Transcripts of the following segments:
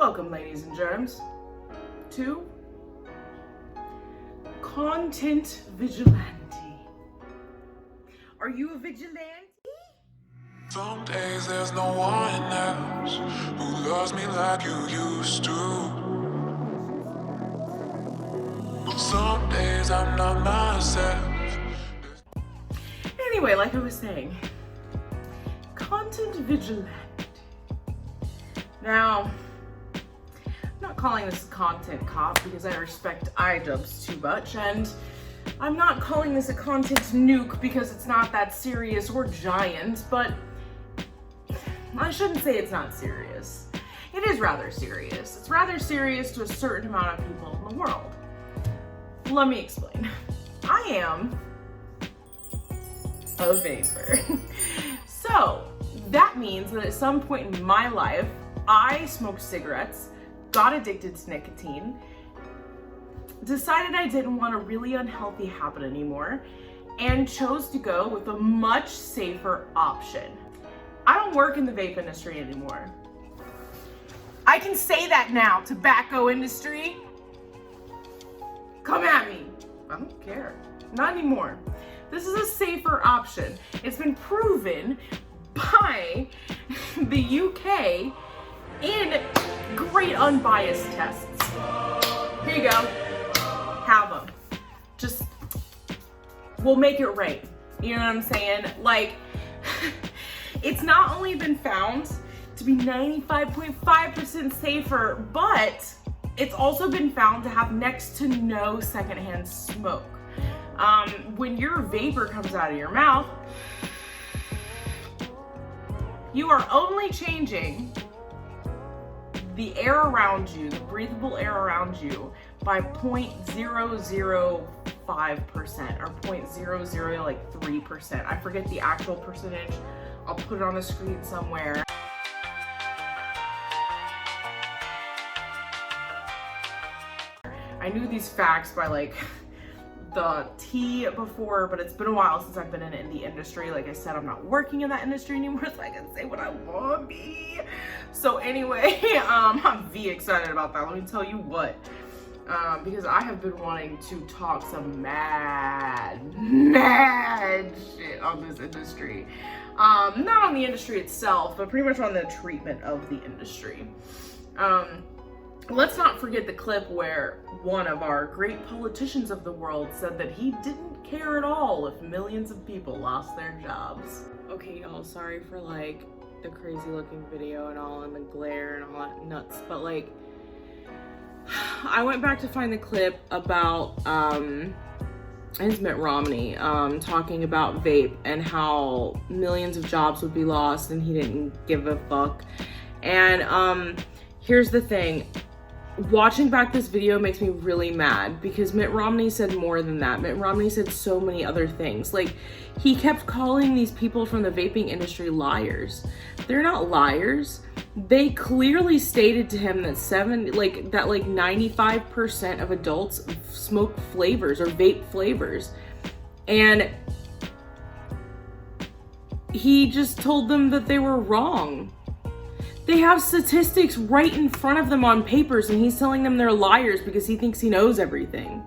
Welcome, ladies and germs, to Content Vigilante. Are you a vigilante? Some days there's no one else who loves me like you used to. Some days I'm not myself. Anyway, like I was saying, Content Vigilante. Now, I'm not calling this a content cop because I respect iDubbbz too much, and I'm not calling this a content nuke because it's not that serious or giant, but I shouldn't say it's not serious. It is rather serious. It's rather serious to a certain amount of people in the world. Let me explain. I am a vapor. So that means that at some point in my life, I smoked cigarettes, got addicted to nicotine, decided I didn't want a really unhealthy habit anymore, and chose to go with a much safer option. I don't work in the vape industry anymore. I can say that now, tobacco industry. Come at me. I don't care. Not anymore. This is a safer option. It's been proven by the UK in great unbiased tests. Here you go. Have them. Just, we'll make it right. You know what I'm saying? Like, it's not only been found to be 95.5% safer, but it's also been found to have next to no secondhand smoke. When your vapor comes out of your mouth, you are only changing the air around you, the breathable air around you, by 0.005% or 0.003%. I forget the actual percentage. I'll put it on the screen somewhere. I knew these facts by like the T before, but it's been a while since I've been in the industry. Like I said, I'm not working in that industry anymore, so I can say what I want to be. So anyway, I'm V excited about that. Let me tell you what, because I have been wanting to talk some mad shit on this industry. Not on the industry itself, but pretty much on the treatment of the industry. Let's not forget the clip where one of our great politicians of the world said that he didn't care at all if millions of people lost their jobs. Okay, y'all, sorry for like the crazy looking video and all and the glare and all that nuts, but like I went back to find the clip about it's Mitt Romney talking about vape and how millions of jobs would be lost and he didn't give a fuck. And here's the thing. Watching back this video makes me really mad because Mitt Romney said more than that. Mitt Romney said so many other things. Like, he kept calling these people from the vaping industry liars. They're not liars. They clearly stated to him that 95% of adults smoke flavors or vape flavors. And he just told them that they were wrong. They have statistics right in front of them on papers and he's telling them they're liars because he thinks he knows everything.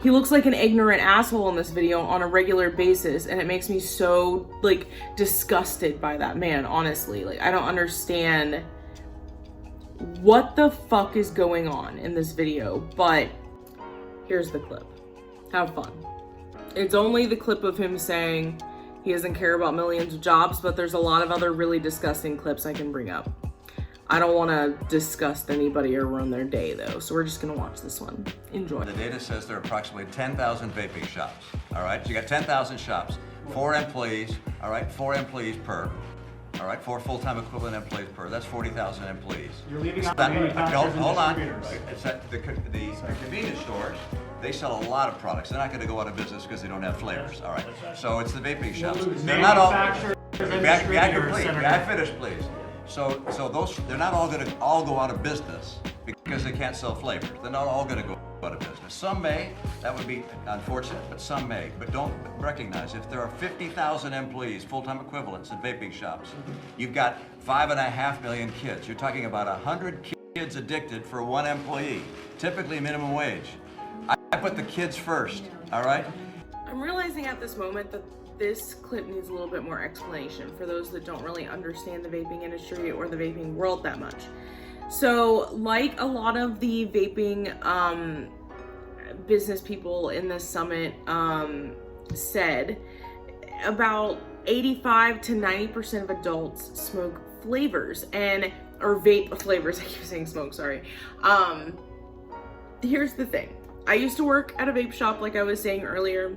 He looks like an ignorant asshole in this video on a regular basis and it makes me so like disgusted by that man, honestly. Like, I don't understand what the fuck is going on in this video, but here's the clip. Have fun. It's only the clip of him saying he doesn't care about millions of jobs, but there's a lot of other really disgusting clips I can bring up. I don't want to disgust anybody or ruin their day though, so we're just gonna watch this one. Enjoy. The data says there are approximately 10,000 vaping shops, all right? So you got 10,000 shops, 4 employees, all right? 4 employees per, all right? 4 full-time equivalent employees per, that's 40,000 employees. You're leaving out the manufacturers and hold on. distributors. It's that the convenience stores, they sell a lot of products. They're not gonna go out of business because they don't have flavors, all right? So it's the vaping shops. They're not all, Manufacturers and may I distributors, complete? Senator. May I finish, please? So those, they're not all gonna all go out of business because they can't sell flavors. They're not all gonna go out of business. Some may, that would be unfortunate, but some may. But don't recognize, if there are 50,000 employees, full-time equivalents in vaping shops, you've got 5.5 million kids. You're talking about 100 kids addicted for one employee, typically minimum wage. I put the kids first, all right? I'm realizing at this moment that this clip needs a little bit more explanation for those that don't really understand the vaping industry or the vaping world that much. So, like a lot of the vaping business people in this summit said, about 85 to 90% of adults smoke flavors or vape flavors. I keep saying smoke, sorry. Here's the thing. I used to work at a vape shop, like I was saying earlier.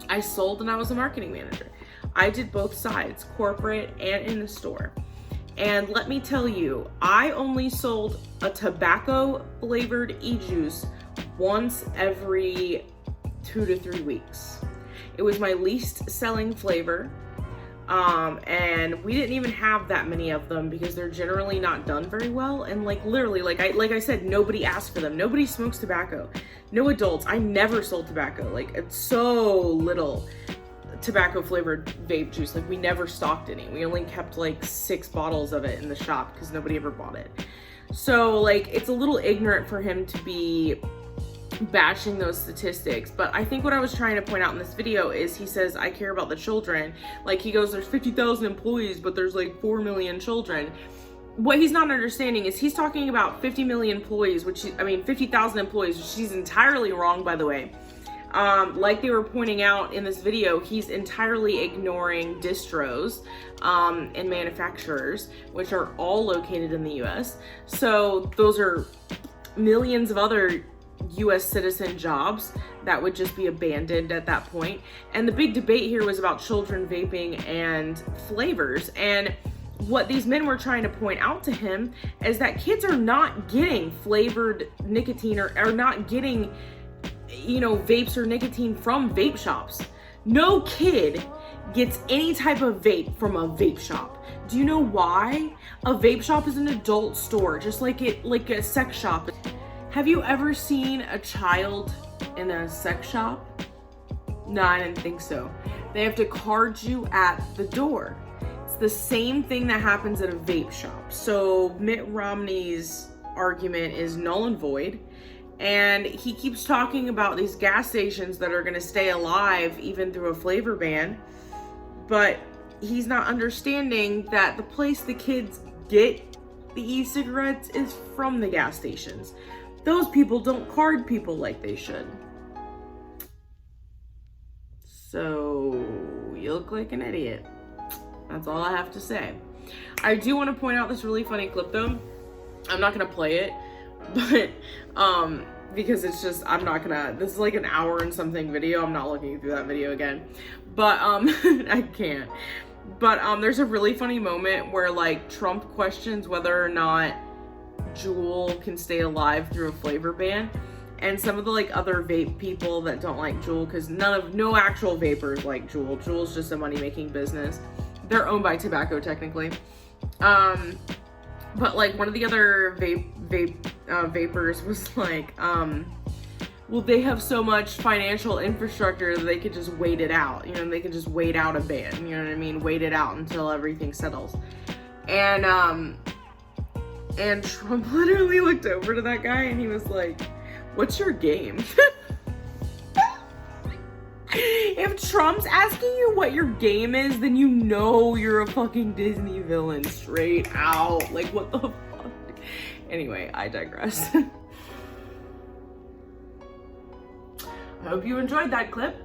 I sold and I was a marketing manager. I did both sides, corporate and in the store. And let me tell you, I only sold a tobacco flavored e-juice once every 2 to 3 weeks. It was my least selling flavor. And we didn't even have that many of them because they're generally not done very well. And like literally, like I said, nobody asked for them. Nobody smokes tobacco. No adults. I never sold tobacco. Like, it's so little tobacco flavored vape juice. Like, we never stocked any. We only kept like 6 bottles of it in the shop because nobody ever bought it. So like, it's a little ignorant for him to be bashing those statistics. But I think what I was trying to point out in this video is, he says, I care about the children. Like, he goes, there's 50,000 employees, but there's like 4 million children. What he's not understanding is he's talking about 50 million employees, 50,000 employees, which he's entirely wrong, by the way. Like they were pointing out in this video, he's entirely ignoring distros and manufacturers, which are all located in the US. So those are millions of other US citizen jobs that would just be abandoned at that point. And the big debate here was about children vaping and flavors. And what these men were trying to point out to him is that kids are not getting flavored nicotine or are not getting, vapes or nicotine from vape shops. No kid gets any type of vape from a vape shop. Do you know why? A vape shop is an adult store, just like a sex shop. Have you ever seen a child in a sex shop? No, I didn't think so. They have to card you at the door. It's the same thing that happens at a vape shop. So Mitt Romney's argument is null and void. And he keeps talking about these gas stations that are going to stay alive even through a flavor ban. But he's not understanding that the place the kids get the e-cigarettes is from the gas stations. Those people don't card people like they should. So you look like an idiot. That's all I have to say. I do want to point out this really funny clip though. I'm not gonna play it, but because it's just, this is like an hour and something video. I'm not looking through that video again, but I can't. But there's a really funny moment where like Trump questions whether or not Juul can stay alive through a flavor ban, and some of the like other vape people that don't like Juul, because no actual vapors like Juul. Juul's just a money-making business. They're owned by tobacco technically. But like one of the other vapors was like, well, they have so much financial infrastructure that they could just wait it out. They could just wait out a ban. You know what I mean? Wait it out until everything settles. And Trump literally looked over to that guy and he was like, what's your game? If Trump's asking you what your game is, then you know you're a fucking Disney villain straight out. Like, what the fuck? Anyway, I digress. I hope you enjoyed that clip.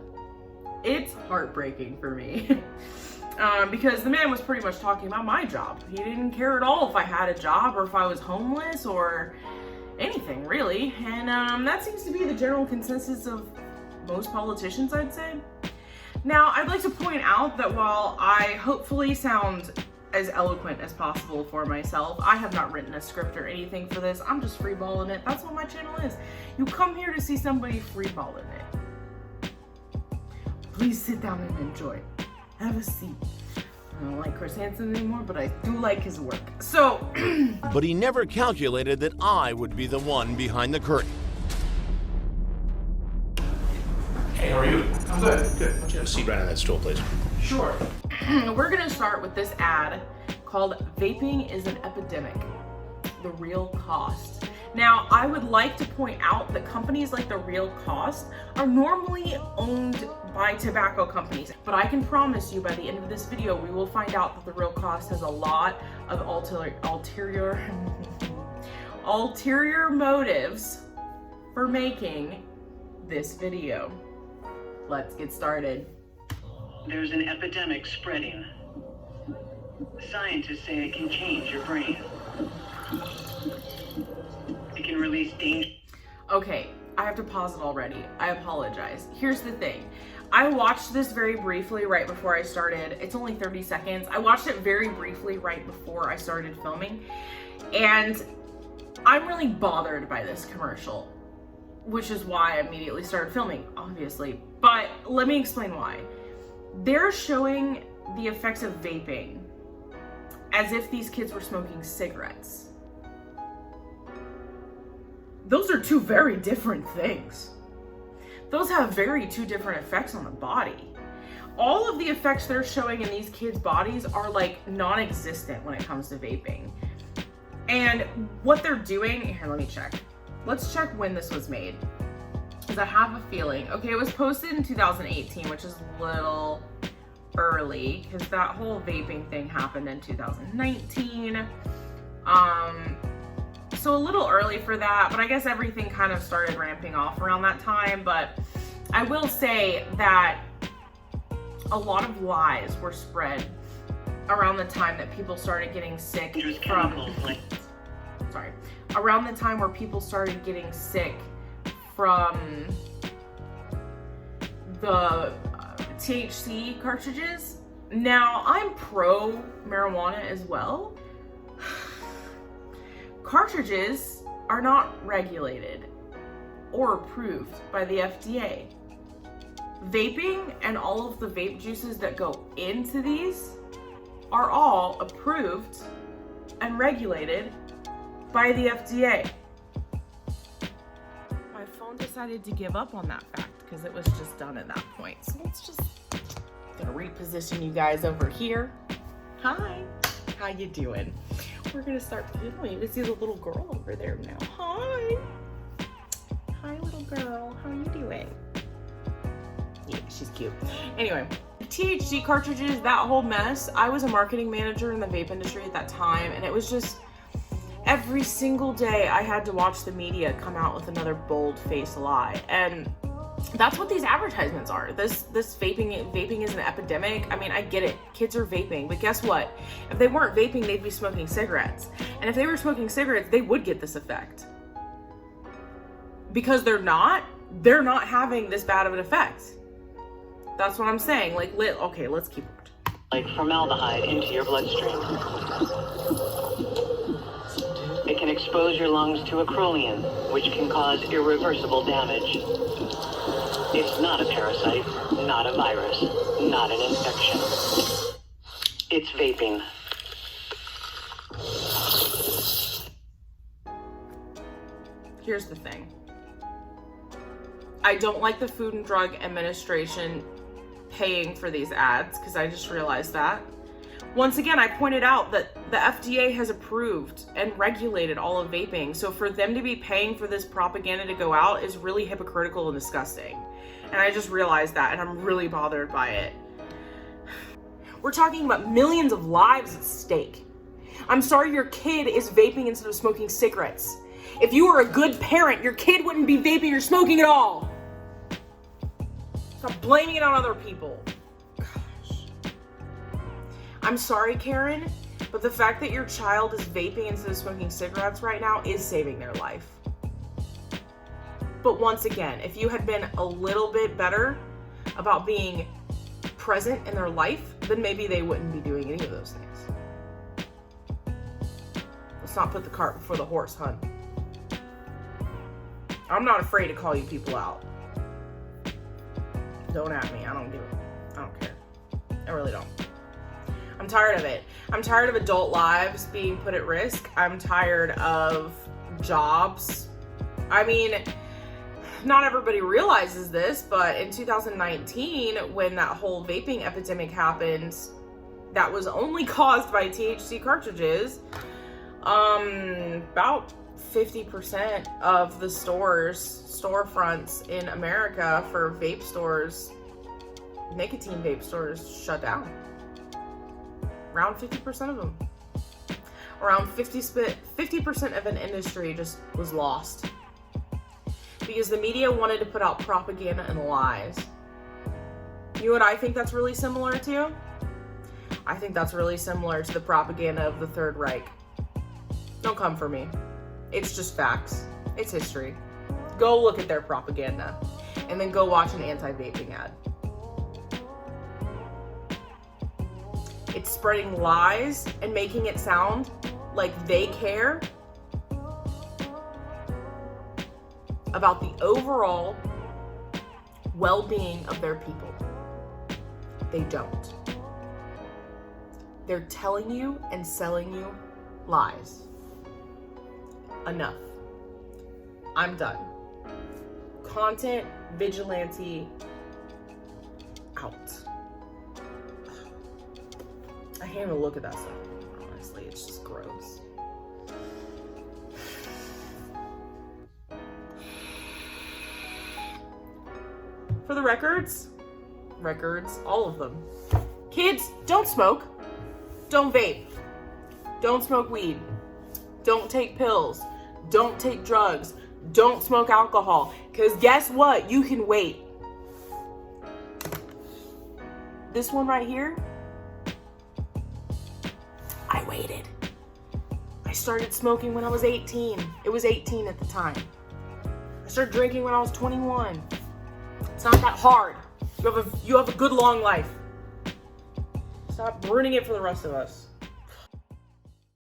It's heartbreaking for me. Because the man was pretty much talking about my job. He didn't care at all if I had a job or if I was homeless or anything, really. And that seems to be the general consensus of most politicians, I'd say. Now, I'd like to point out that while I hopefully sound as eloquent as possible for myself, I have not written a script or anything for this. I'm just freeballing it. That's what my channel is. You come here to see somebody freeballing it. Please sit down and enjoy. Have a seat. I don't like Chris Hansen anymore, but I do like his work. So, but he never calculated that I would be the one behind the curtain. Hey, how are you? I'm good, good. Why don't you have a seat right on that stool, please? Sure. we're gonna start with this ad called Vaping is an Epidemic. The Real Cost. Now, I would like to point out that companies like The Real Cost are normally owned by tobacco companies, but I can promise you by the end of this video, we will find out that The Real Cost has a lot of ulterior motives for making this video. Let's get started. There's an epidemic spreading. Scientists say it can change your brain. It can release danger. Okay, I have to pause it already. I apologize. Here's the thing. I watched this very briefly right before I started. It's only 30 seconds. I watched it very briefly right before I started filming. And I'm really bothered by this commercial, which is why I immediately started filming, obviously. But let me explain why. They're showing the effects of vaping as if these kids were smoking cigarettes. Those are two very different things. Those have two different effects on the body. All of the effects they're showing in these kids' bodies are like non-existent when it comes to vaping. And what they're doing, here, let me check. Let's check when this was made, because I have a feeling. Okay, it was posted in 2018, which is a little early, because that whole vaping thing happened in 2019. So a little early for that, but I guess everything kind of started ramping off around that time. But I will say that a lot of lies were spread around the time that people started getting sick around the time where people started getting sick from the THC cartridges. Now, I'm pro marijuana as well. Cartridges are not regulated or approved by the FDA. Vaping and all of the vape juices that go into these are all approved and regulated by the FDA. My phone decided to give up on that fact because it was just done at that point. So let's just gonna reposition you guys over here. Hi, how you doing? We're gonna start filming. You see the little girl over there now. Hi. Hi, little girl. How are you doing? Yeah, she's cute. Anyway, THC cartridges, that whole mess. I was a marketing manager in the vape industry at that time, and it was just every single day I had to watch the media come out with another bold-faced lie. And that's what these advertisements are. This vaping is an epidemic. I mean, I get it. Kids are vaping, but guess what? If they weren't vaping, they'd be smoking cigarettes. And if they were smoking cigarettes, they would get this effect. Because they're not having this bad of an effect. That's what I'm saying. Okay, let's keep it. Like formaldehyde into your bloodstream. It can expose your lungs to acrolein, which can cause irreversible damage. It's not a parasite, not a virus, not an infection. It's vaping. Here's the thing. I don't like the Food and Drug Administration paying for these ads, because I just realized that. Once again, I pointed out that the FDA has approved and regulated all of vaping. So for them to be paying for this propaganda to go out is really hypocritical and disgusting. And I just realized that, and I'm really bothered by it. We're talking about millions of lives at stake. I'm sorry your kid is vaping instead of smoking cigarettes. If you were a good parent, your kid wouldn't be vaping or smoking at all. Stop blaming it on other people. Gosh. I'm sorry, Karen, but the fact that your child is vaping instead of smoking cigarettes right now is saving their life. But once again, if you had been a little bit better about being present in their life, then maybe they wouldn't be doing any of those things. Let's not put the cart before the horse, hun. I'm not afraid to call you people out. Don't at me. I don't give it. I don't care. I really don't. I'm tired of it. I'm tired of adult lives being put at risk. I'm tired of jobs. I mean, not everybody realizes this, but in 2019, when that whole vaping epidemic happened, that was only caused by THC cartridges. About 50% of the storefronts in America for vape stores, nicotine vape stores, shut down. Around 50% of them. Around 50% of an industry just was lost. Because the media wanted to put out propaganda and lies. You know what I think that's really similar to? I think that's really similar to the propaganda of the Third Reich. Don't come for me. It's just facts. It's history. Go look at their propaganda and then go watch an anti-vaping ad. It's spreading lies and making it sound like they care about the overall well-being of their people. They don't. They're telling you and selling you lies. Enough. I'm done. Content vigilante out. I can't even look at that stuff. Honestly, it's just gross. For the records, all of them. Kids, don't smoke. Don't vape. Don't smoke weed. Don't take pills. Don't take drugs. Don't smoke alcohol. Because guess what? You can wait. This one right here, I waited. I started smoking when I was 18. It was 18 at the time. I started drinking when I was 21. It's not that hard. You have a good long life. Stop ruining it for the rest of us.